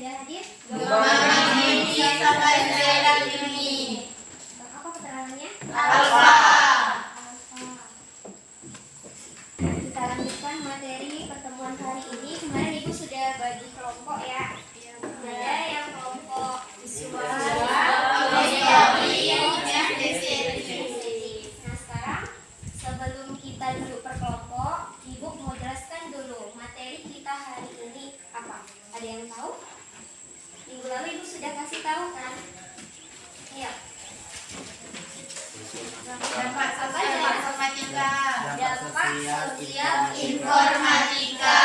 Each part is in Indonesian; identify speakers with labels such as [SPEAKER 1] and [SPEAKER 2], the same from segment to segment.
[SPEAKER 1] sudah hadir?
[SPEAKER 2] Sampai Zainal ini.
[SPEAKER 1] Apa keterangannya?
[SPEAKER 2] Alfa.
[SPEAKER 1] Kita lanjutkan materi pertemuan hari ini. Kemarin Ibu sudah bagi kelompok ya. Ada yang kelompok visual, Nah sekarang sebelum kita duduk per kelompok, Ibu mau jelaskan dulu materi kita hari ini apa? Ada yang tahu? Minggu lalu Ibu sudah kasih tahu kan? Iya.
[SPEAKER 2] Dampak sosial informatika.
[SPEAKER 1] Dampak sosial
[SPEAKER 2] Informatika.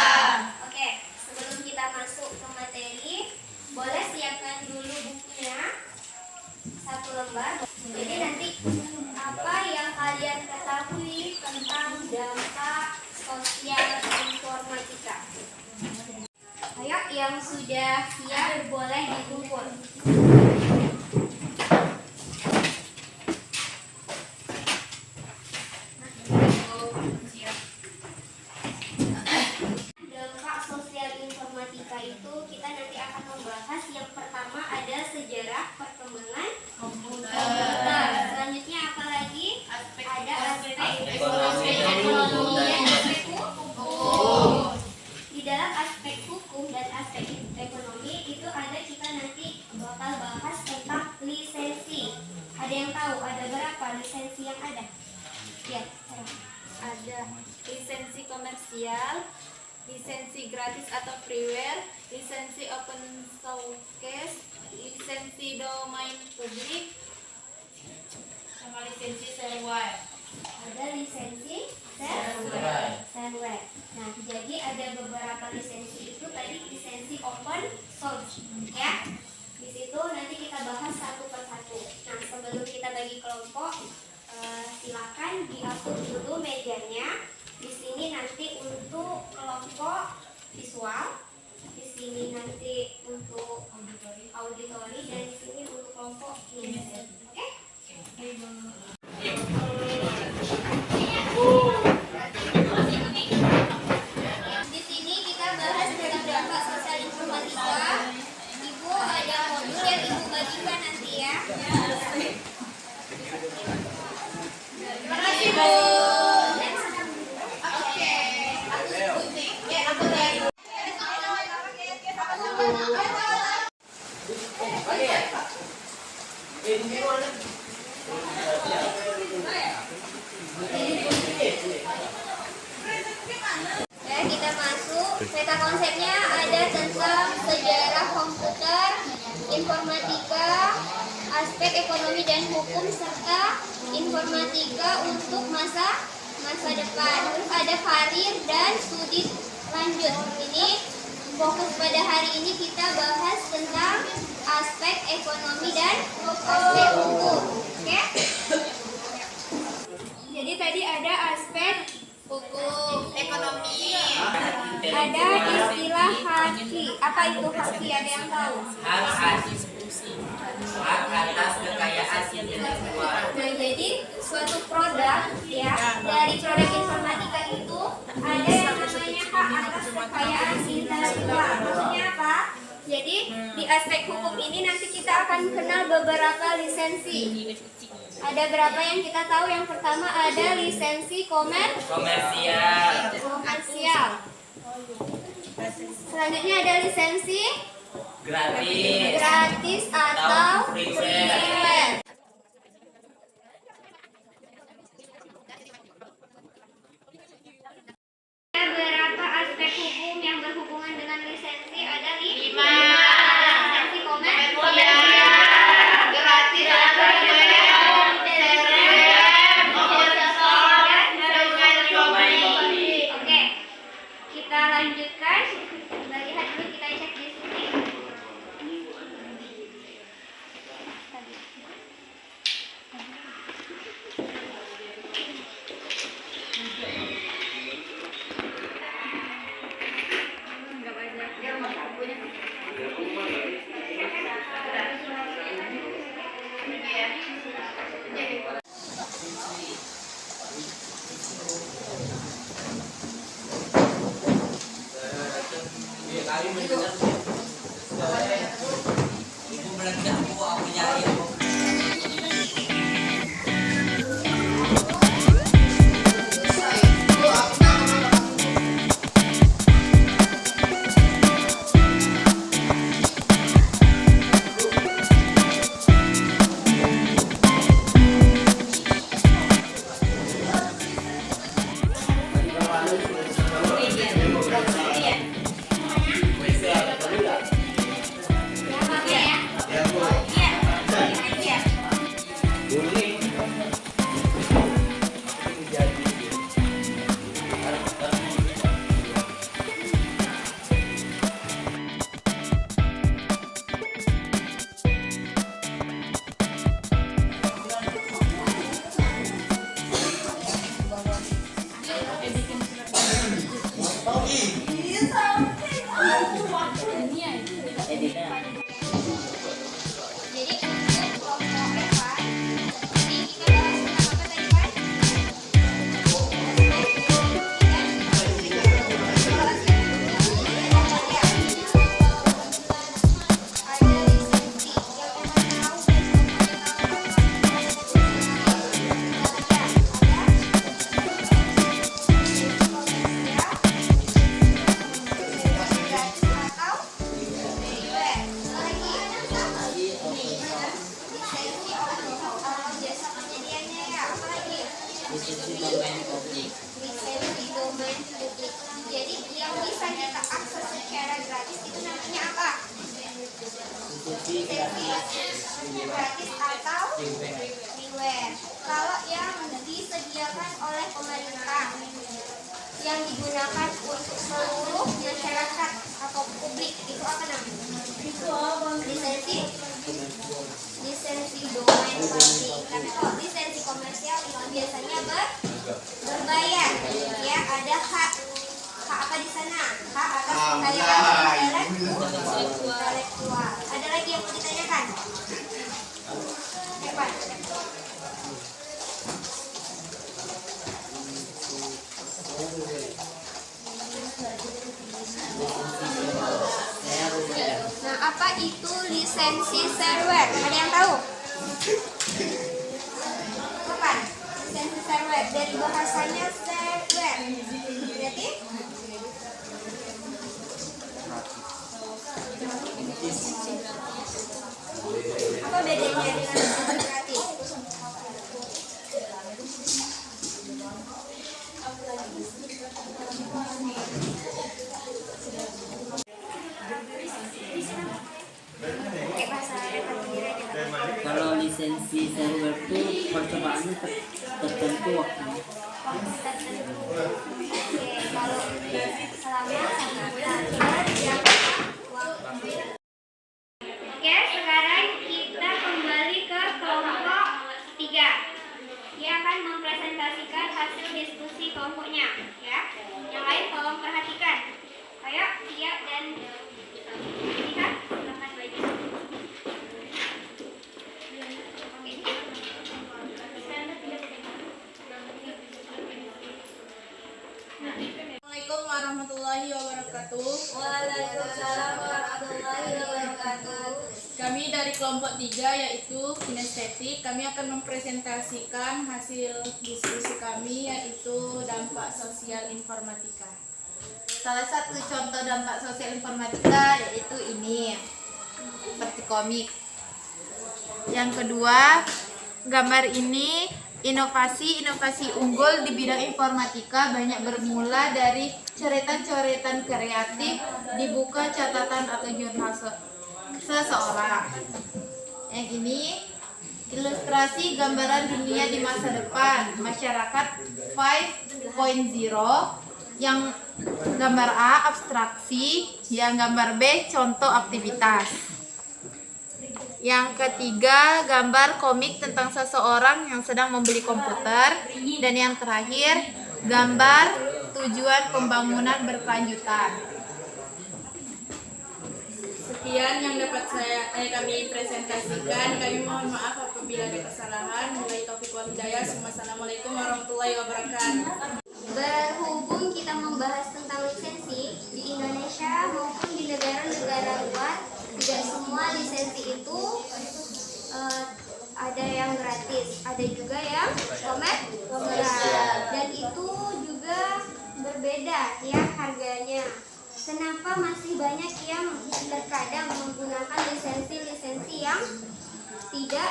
[SPEAKER 1] Oke, sebelum kita masuk ke materi, boleh siapkan dulu bukunya 1 lembar. Jadi nanti apa yang kalian ketahui tentang dampak sosial informatika? Ayo, yang sudah siap boleh dikumpul. Dampak sosial informatika itu kita nanti akan membahas yang pertama ada sejarah perkembangan komputer. Selanjutnya apa lagi? Ada aspek ekonomi dan aspek hukum. Di dalam aspek hukum dan aspek ekonomi itu ada kita nanti bakal bahas tentang lisensi. Ada yang tahu ada berapa lisensi yang ada? Ya,
[SPEAKER 3] Ada lisensi komersial, lisensi gratis atau freeware, lisensi open source, lisensi domain publik, sama lisensi shareware.
[SPEAKER 1] ada lisensi shareware. Nah, jadi ada beberapa lisensi itu tadi lisensi open source, ya. Di situ nanti kita bahas satu persatu. Nah, sebelum kita bagi kelompok, silakan diatur dulu mejanya. Di sini nanti untuk kelompok visual, di sini nanti untuk auditori, dan di sini untuk kelompok kinesis. Oke? Di sini kita bahas tentang dampak sosial informatika. Ibu ada modul yang Ibu bagikan nanti ya.
[SPEAKER 2] Terima kasih, Bu.
[SPEAKER 1] Ya, kita masuk. Peta konsepnya ada tentang sejarah komputer, informatika, aspek ekonomi dan hukum, serta informatika untuk masa depan. Terus ada karir dan studi lanjut. Ini fokus pada hari ini kita bahas tentang aspek ekonomi dan aspek hukum. Oke? Jadi tadi ada aspek
[SPEAKER 2] Hukum, ekonomi.
[SPEAKER 1] ada istilah haki. Apa itu haki? Ada yang tahu?
[SPEAKER 4] Hak atas fungsi, hak atas kekayaan intelektual.
[SPEAKER 1] Nah, jadi suatu produk ya dari produk informatika itu ada yang namanya hak atas kekayaan intelektual. Maksudnya apa? Jadi di aspek hukum ini nanti kita akan kenal beberapa lisensi. Ada berapa yang kita tahu? Yang pertama ada lisensi
[SPEAKER 4] Komersial,
[SPEAKER 1] Selanjutnya ada lisensi
[SPEAKER 4] gratis
[SPEAKER 1] atau
[SPEAKER 4] freeware.
[SPEAKER 1] freeware. Ada berapa aspek hukum yang berhubungan dengan lisensi? Ada 5. Lisensi komersial,
[SPEAKER 2] Gratis atau
[SPEAKER 1] Oke, kita lanjutkan. Kita lihat dulu, kita cek di sini.
[SPEAKER 4] lagi aku nyari.
[SPEAKER 1] Jadi kelompok Eva, ini kita bahas tentang apa tadi Pak?
[SPEAKER 4] Lisensi domain publik.
[SPEAKER 1] Lisensi domain publik. Jadi yang bisa kita akses secara gratis itu namanya apa?
[SPEAKER 4] Lisensi gratis.
[SPEAKER 1] Gratis atau freeware. Kalau yang disediakan oleh pemerintah yang digunakan untuk seluruh masyarakat atau publik itu apa namanya? Lisensi domain publik. Tapi kalau lisensi komersial itu biasanya berbayar. Ya, ada hak apa di sana? Hak atas kekayaan intelektual. Ada lagi yang mau ditanyakan? Hebat. Nah, apa itu lisensi shareware? Ada yang tahu? Apa? Lisensi shareware dari bahasanya shareware. Berarti apa bedanya dengan lisensi gratis?
[SPEAKER 4] Kalau lisensi shareware itu percobaannya tertentu waktunya.
[SPEAKER 1] Kalau selama waktu. Oke, sekarang kita kembali ke kelompok 3. Dia akan mempresentasikan hasil diskusi kelompoknya, ya. Yang lain tolong perhatikan. Ayo, Tia dan Tika, silakan baju.
[SPEAKER 3] Assalamualaikum warahmatullahi wabarakatuh.
[SPEAKER 1] Waalaikumsalam warahmatullahi wabarakatuh.
[SPEAKER 3] Kami dari kelompok 3 yaitu kinestetik. Kami akan mempresentasikan hasil diskusi kami yaitu dampak sosial informatika. Salah satu contoh dampak sosial informatika yaitu ini, seperti komik. Yang kedua, gambar ini inovasi unggul di bidang informatika banyak bermula dari coretan-coretan kreatif di buku catatan atau jurnal seseorang. Yang ini ilustrasi gambaran dunia di masa depan, masyarakat 5.0, yang gambar A abstraksi, yang gambar B contoh aktivitas. Yang ketiga, gambar komik tentang seseorang yang sedang membeli komputer. Dan yang terakhir, gambar tujuan pembangunan berkelanjutan. Sekian yang dapat kami presentasikan. Kami mohon maaf apabila ada kesalahan. Wabillahi taufiq wal hidayah. Wassalamualaikum warahmatullahi wabarakatuh.
[SPEAKER 1] Berhubung kita membahas tentang lisensi di Indonesia maupun di negara-negara luar, tidak semua lisensi itu yang tidak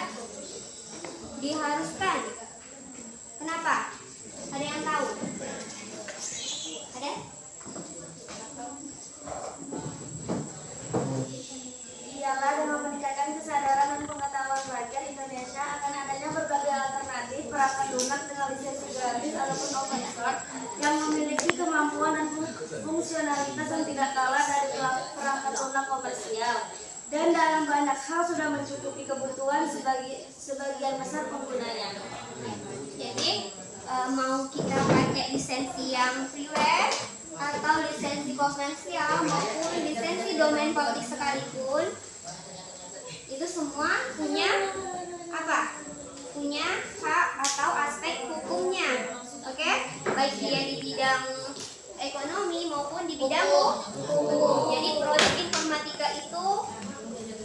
[SPEAKER 1] diharuskan. Kenapa? Ada yang tahu? Ada?
[SPEAKER 5] Ialah dengan meningkatkan kesadaran dan pengetahuan pelajar Indonesia akan adanya berbagai alternatif perangkat lunak dengan lisensi gratis ataupun open source yang memiliki kemampuan dan fungsionalitas yang tidak kalah dari perangkat lunak komersial dan dalam banyak hal sudah mencukupi kebutuhan sebagian besar penggunanya.
[SPEAKER 1] Jadi mau kita pakai lisensi yang freeware atau lisensi komersial maupun lisensi domain publik sekalipun, itu semua punya apa? Punya hak atau aspek hukumnya. Oke? Baik dia di bidang ekonomi maupun di bidang hukum. Jadi proyek informatika itu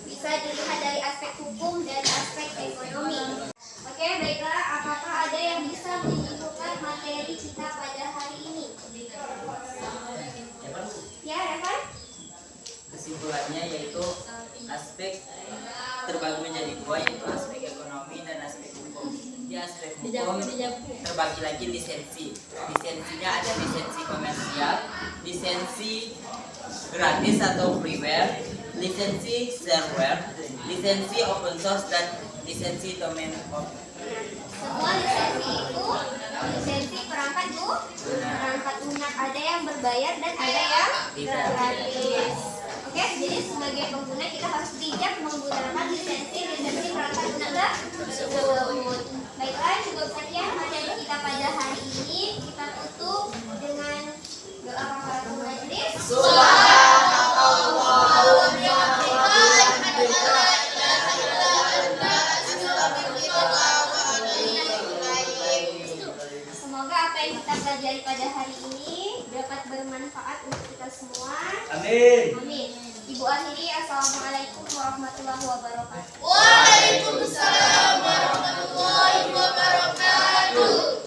[SPEAKER 1] bisa dilihat dari aspek hukum dan aspek ekonomi. Oke, baiklah. Apakah ada yang bisa menyimpulkan materi kita pada hari ini? Ya, Revan?
[SPEAKER 4] Kesimpulannya yaitu aspek terbagi menjadi dua, yaitu aspek ekonomi dan aspek hukum. Di aspek hukum terbagi lagi lisensi. Lisensinya ada lisensi komersial, lisensi gratis atau freeware, lisensi shareware, lisensi open source, dan lisensi domain public.
[SPEAKER 1] Semua lisensi itu lisensi perangkat lunak, ada yang berbayar dan ada yang gratis. Oke, jadi sebagai pengguna kita harus bijak menggunakan lisensi perangkat lunak tersebut. Baiklah, cukup sekian materi kita pada hari ini. Kita tutup dengan doa kafaratul majelis. Semoga apa yang kita pelajari pada hari ini dapat bermanfaat untuk kita semua.
[SPEAKER 6] Amin.
[SPEAKER 1] Amin. Ibu akhiri, assalamualaikum warahmatullahi wabarakatuh.
[SPEAKER 2] Waalaikumsalam warahmatullahi wabarakatuh.